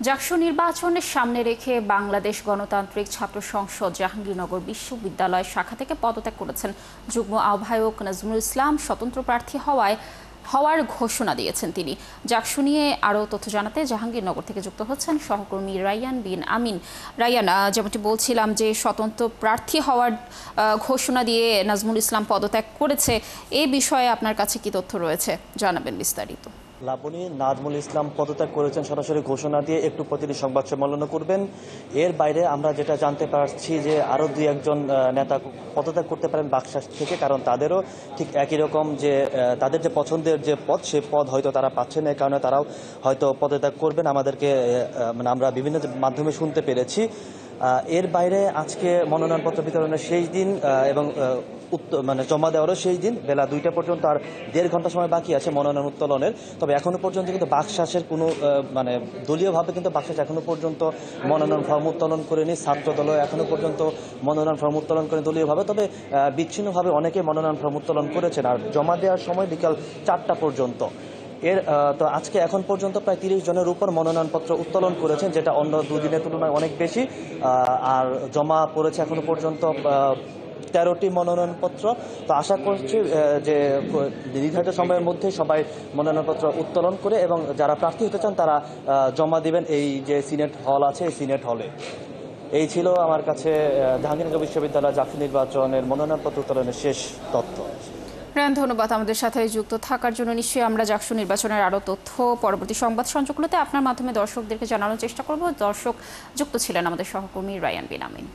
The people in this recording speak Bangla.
জাকসু নির্বাচনের সামনে রেখে বাংলাদেশ গণতান্ত্রিক ছাত্র সংসদ জাহাঙ্গীরনগর বিশ্ববিদ্যালয় শাখা থেকে পদত্যাগ করেছেন যুগ্ম আহ্বায়ক নাজমুল ইসলাম। স্বতন্ত্র প্রার্থী হওয়ার ঘোষণা দিয়েছেন তিনি। জাকসু নিয়ে আরও তথ্য জানাতে জাহাঙ্গীরনগর থেকে যুক্ত হচ্ছেন সহকর্মী রায়্যান বিন আমিন। রায়্যান, যেমনটি বলছিলাম যে স্বতন্ত্র প্রার্থী হওয়ার ঘোষণা দিয়ে নাজমুল ইসলাম পদত্যাগ করেছে, এই বিষয়ে আপনার কাছে কি তথ্য রয়েছে, জানাবেন বিস্তারিত। লাবণী, নাজমুল ইসলাম পদত্যাগ করেছেন সরাসরি ঘোষণা দিয়ে, একটু প্রতিটি সংবাদ সম্মেলন করবেন। এর বাইরে আমরা যেটা জানতে পারছি যে আরও দুই একজন নেতা পদত্যাগ করতে পারেন বাকশাল থেকে, কারণ তাদেরও ঠিক একই রকম যে তাদের যে পছন্দের যে পদ, সে পদ হয়তো তারা পাচ্ছেন না, এই কারণে তারাও হয়তো পদত্যাগ করবেন। আমাদেরকে আমরা বিভিন্ন মাধ্যমে শুনতে পেরেছি। এর বাইরে আজকে মনোনয়নপত্র বিতরণের শেষ দিন এবং জমা দেওয়ারও সেই দিন। বেলা 2টা পর্যন্ত আর 1.5 ঘন্টা সময় বাকি আছে মনোনয়ন উত্তোলনের। তবে এখনো পর্যন্ত কিন্তু বাকশাসের কোনো দলীয়ভাবে কিন্তু বাকশাস এখনো পর্যন্ত মনোনয়ন ফর্ম উত্তোলন করেনি। ছাত্র দলও এখনো পর্যন্ত মনোনয়ন ফর্ম উত্তোলন করেনি দলীয়ভাবে, তবে বিচ্ছিন্নভাবে অনেকে মনোনয়ন ফর্ম উত্তোলন করেছেন। আর জমা দেওয়ার সময় বিকাল 4টা পর্যন্ত। তো আজকে এখন পর্যন্ত প্রায় 30 জনের উপর মনোনয়নপত্র উত্তোলন করেছেন, যেটা অন্য দুদিনের তুলনায় অনেক বেশি। আর জমা পড়েছে এখনো পর্যন্ত 13টি মনোনয়নপত্র। তো আশা করছি যে নির্ধারিত সময়ের মধ্যে সবাই মনোনয়নপত্র উত্তোলন করে এবং যারা প্রার্থী হতে চান তারা জমা দিবেন এই যে সিনেট হল আছে, এই সিনেট হলে। এই ছিল আমার কাছে জাহাঙ্গীরনগর বিশ্ববিদ্যালয় জাকসু নির্বাচনের মনোনয়নপত্র উত্তোলনের শেষ তথ্য। ধন্যবাদ আমাদের সাথে যুক্ত থাকার জন্য। নিশ্চয়ই আমরা জাকসু নির্বাচনের আরও তথ্য পরবর্তী সংবাদ সংযোগগুলোতে আপনার মাধ্যমে দর্শকদেরকে জানানোর চেষ্টা করব। দর্শক যুক্ত ছিলেন আমাদের সহকর্মী রায়্যান বিন আমিন।